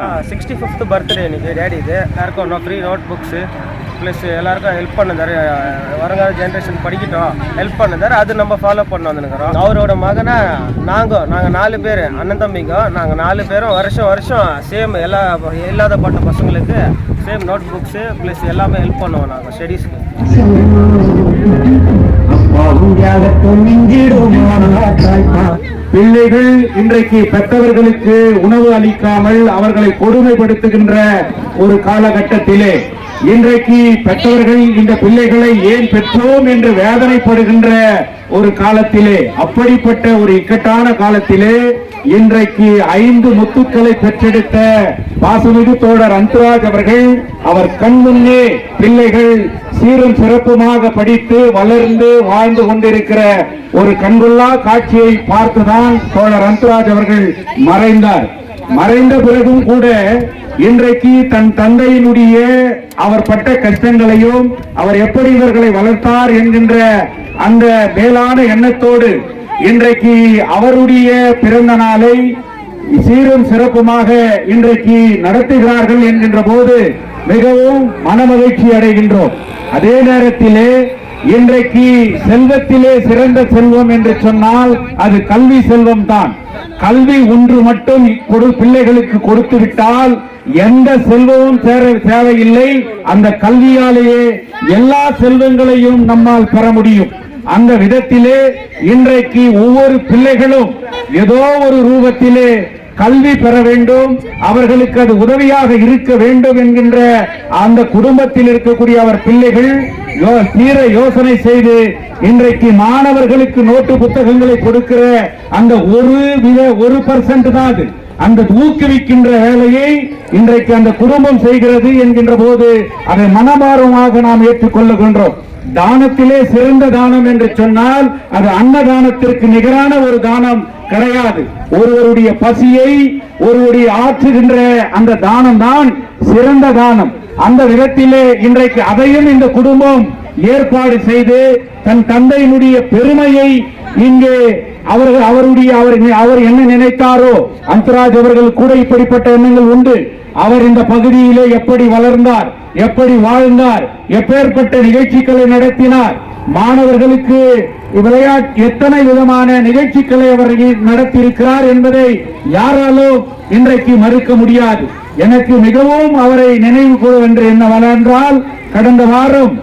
65th birthday இன்னைக்கு daddy இது எல்லாருக்கும் ஃப்ரீ நோட் புக்ஸு ப்ளஸ் எல்லாருக்கும் ஹெல்ப் பண்ணுதார். வருங்கால ஜென்ரேஷன் படிக்கட்டும் ஹெல்ப் பண்ணுதார். அது நம்ம ஃபாலோ பண்ண வந்துருக்கிறோம். அவரோட மகனை நாங்கள் 4 பேர் அண்ணன் தம்பிங்க. நாங்கள் 4 பேரும் வருஷம் சேம் இல்லாத பட்ட பசங்களுக்கு சேம் நோட் புக்ஸு ப்ளஸ் எல்லாமே ஹெல்ப் பண்ணுவோம் நாங்கள் ஸ்டடீஸ்க்கு. பிள்ளைகள் இன்றைக்கு பெற்றவர்களுக்கு உணவு அளிக்காமல் அவர்களை கொடுமைப்படுத்துகின்ற ஒரு காலகட்டத்திலே இன்றைக்கு பெற்றவர்கள் இந்த பிள்ளைகளை ஏன் பெற்றோம் என்று வேதனைப்படுகின்ற ஒரு காலத்திலே, அப்படிப்பட்ட ஒரு இக்கட்டான காலத்திலே இன்றைக்கு 5 முத்துக்களை பெற்றெடுத்த பாசமிகு தோழர் அன்புராஜ் அவர்கள் அவர் கண்முன்னே பிள்ளைகள் சீரும் சிறப்புமாக படித்து வளர்ந்து வாழ்ந்து கொண்டிருக்கிற ஒரு கண்கொள்ளா காட்சியை பார்த்துதான் தோழர் அன்புராஜ் அவர்கள் மறைந்தார். மறைந்த பிறகும் கூட இன்றைக்கு தன் தந்தையினுடைய அவர் பட்ட கஷ்டங்களையும் அவர் எப்படி இவர்களை வளர்த்தார் என்கின்ற அந்த மேலான எண்ணத்தோடு இன்றைக்கு அவருடைய பிறந்த நாளை சீரும் சிறப்புமாக இன்றைக்கு நடத்துகிறார்கள் என்கின்ற போது மிகவும் மனமகிழ்ச்சி அடைகின்றோம். அதே நேரத்திலே இன்றைக்கு செல்வத்திலே சிறந்த செல்வம் என்று சொன்னால் அது கல்வி செல்வம் தான். கல்வி ஒன்று மட்டும் பிள்ளைகளுக்கு கொடுத்து விட்டால் எந்த செல்வமும் தேவையில்லை. அந்த கல்வியாலேயே எல்லா செல்வங்களையும் நம்மால் பெற முடியும். அந்த விதத்திலே இன்றைக்கு ஒவ்வொரு பிள்ளைகளும் ஏதோ ஒரு ரூபத்திலே கல்வி பெற வேண்டும், அவர்களுக்கு அது உதவியாக இருக்க வேண்டும் என்கின்ற அந்த குடும்பத்தில் இருக்கக்கூடிய அவர் பிள்ளைகள் தீர யோசனை செய்து இன்றைக்கு மாணவர்களுக்கு நோட்டு புத்தகங்களை கொடுக்கிற அந்த 1% தான் அது. அந்த ஊக்குவிக்கின்ற வேலையை இன்றைக்கு அந்த குடும்பம் செய்கிறது என்கின்ற போது அதை மனமாரமாக நாம் ஏற்றுக்கொள்ளுகின்றோம். தானத்திலே சிறந்த தானம் என்று சொன்னால் அது அன்னதானத்திற்கு நிகரான ஒரு தானம் கிடையாது. ஒருவருடைய பசியை ஒருவருடைய ஆற்றுகின்ற அந்த தானம் தான் சிறந்த தானம். அந்த விதத்திலே இன்றைக்கு அதையும் இந்த குடும்பம் ஏற்பாடு செய்து தன் தந்தையினுடைய பெருமையை இங்கே அவர் என்ன நினைத்தாரோ, அன்புராஜ் அவர்கள் கூட இப்படிப்பட்ட எண்ணங்கள் உண்டு. அவர் இந்த பகுதியிலே எப்படி வளர்ந்தார், எப்படி வாழ்ந்தார், எப்பேற்பட்ட நிகழ்ச்சிகளை நடத்தினார், மாணவர்களுக்கு விளையாட்டு எத்தனை விதமான நிகழ்ச்சிகளை அவர் நடத்தியிருக்கிறார் என்பதை யாராலும் இன்றைக்கு மறுக்க முடியாது. எனக்கு மிகவும் அவரை நினைவு கூறுகின்ற என்னவென்றால், கடந்த வாரம்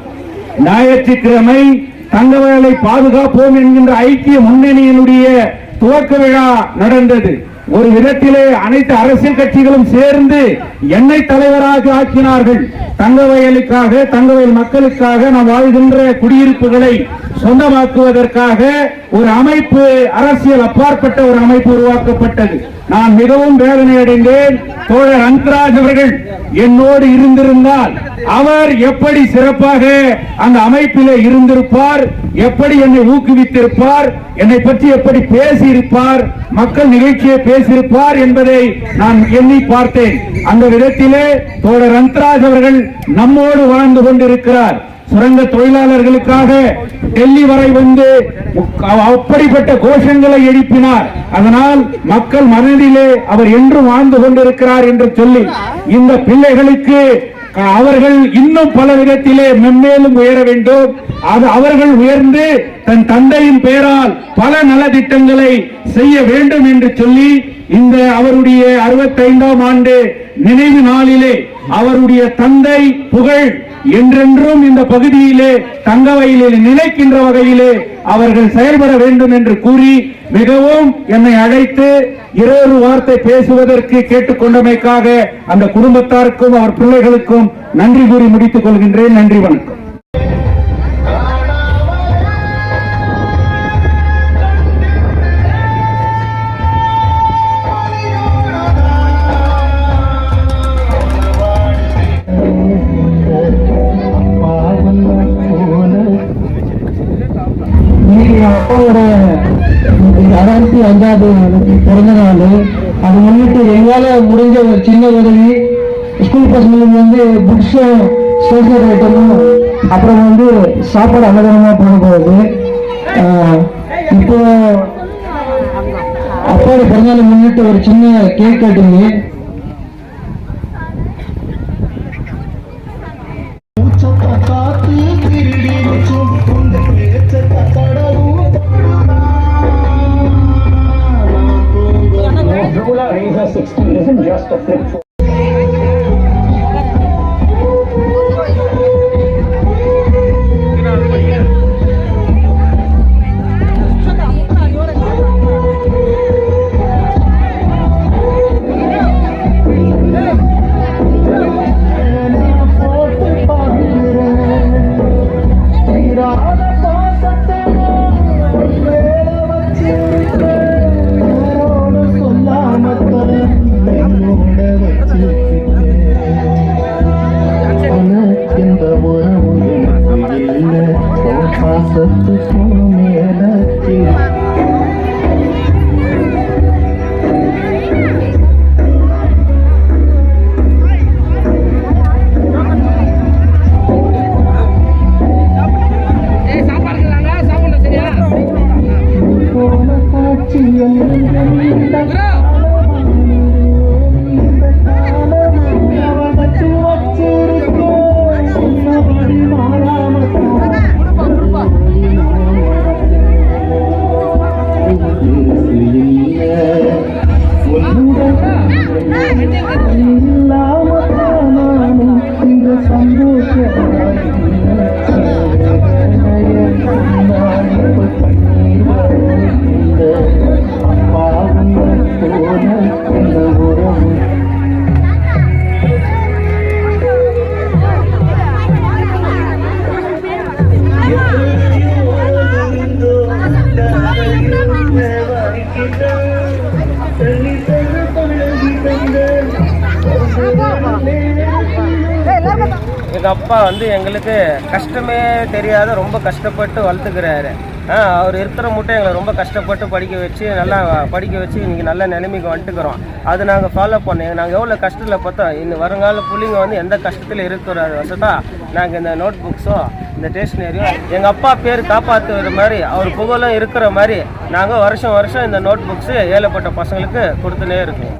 ஞாயிற்றுக்கிழமை தங்கவேலை பாதுகாப்போம் என்கின்ற ஐக்கிய முன்னணியினுடைய துவக்க விழா நடந்தது. ஒரு விதத்திலே அனைத்து அரசியல் கட்சிகளும் சேர்ந்து என்னை தலைவராக ஆக்கினார்கள். தங்கவயலுக்காக, தங்கவயல் மக்களுக்காக நாம் வாழ்கின்ற குடியிருப்புகளை சொந்தமாக்குவதற்காக ஒரு அமைப்பு, அரசியல் அப்பாற்பட்ட ஒரு அமைப்பு உருவாக்கப்பட்டது. நான் மிகவும் வேதனை அடைந்தேன். தோழர் அன்புராஜ் அவர்கள் என்னோடு இருந்திருந்தால் அவர் எப்படி சிறப்பாக அந்த அமைப்பிலே இருந்திருப்பார், எப்படி என்னை ஊக்குவித்திருப்பார், என்னை பற்றி எப்படி பேசியிருப்பார், மக்கள் நிகழ்ச்சியை பேசியிருப்பார் என்பதை நான் எண்ணி பார்த்தேன். அந்த விதத்திலே தோழர் அன்புராஜ் அவர்கள் நம்மோடு வாழ்ந்து கொண்டிருக்கிறார். சுரங்க தொழிலாளர்களுக்காக டெல்லி வரை வந்து அப்படிப்பட்ட கோஷங்களை எழுப்பினார். அதனால் மக்கள் மனதிலே அவர் என்றும் வாழ்ந்து கொண்டிருக்கிறார் என்று சொல்லி இந்த பிள்ளைகளுக்கு அவர்கள் இன்னும் பல விதத்திலே மென்மேலும் உயர வேண்டும். அது அவர்கள் உயர்ந்து தன் தந்தையின் பெயரால் பல நலத்திட்டங்களை செய்ய வேண்டும் என்று சொல்லி இந்த அவருடைய 65ஆம் ஆண்டு நினைவு நாளிலே அவருடைய தந்தை புகழ் என்றென்றும் இந்த பகுதியிலே தங்கவயலில் நினைக்கின்ற வகையிலே அவர்கள் செயல்பட வேண்டும் என்று கூறி மிகவும் என்னை அழைத்து 2 வார்த்தை பேசுவதற்கு கேட்டுக்கொண்டமைக்காக அந்த குடும்பத்தாருக்கும் அவர் பிள்ளைகளுக்கும் நன்றி கூறி முடித்துக் கொள்கின்றேன். நன்றி, வணக்கம். அப்பாவோட 65வது பிறந்த நாள். அது முன்னிட்டு எங்களால முடிஞ்ச ஒரு சின்ன உதவி, ஸ்கூல் பசங்களுக்கு வந்து புக்ஸும் ஸ்டேஷனரி ஐட்டமும் அப்புறம் சாப்பாடு அன்னதானமா போன போகுது. இப்போ அப்பாவோட பிறந்தநாளை முன்னிட்டு ஒரு சின்ன கேக் கட்டிங் காலகட்டத்தில் எங்கள் அப்பா வந்து எங்களுக்கு கஷ்டமே தெரியாத ரொம்ப கஷ்டப்பட்டு வளர்த்துக்கிறாரு. அவர் இருக்கிற மட்டும் எங்களை ரொம்ப கஷ்டப்பட்டு படிக்க வச்சு நல்லா படிக்க வச்சு இன்றைக்கி நல்ல நிலைமைக்கு வந்துட்டுக்கிறோம். அது நாங்கள் ஃபாலோ பண்ணோம். நாங்கள் எவ்வளோ கஷ்டத்தில் பார்த்தோம். இன்னும் வருங்கால பிள்ளைங்க வந்து எந்த கஷ்டத்தில் இருக்கிற வசதா நாங்கள் இந்த நோட் புக்ஸோ இந்த ஸ்டேஷ்னரியும் எங்கள் அப்பா பேர் காப்பாற்றுற மாதிரி அவர் புகழும் இருக்கிற மாதிரி நாங்கள் வருஷம் வருஷம் இந்த நோட் புக்ஸு ஏழைப்பட்ட பசங்களுக்கு கொடுத்துனே இருக்கோம்.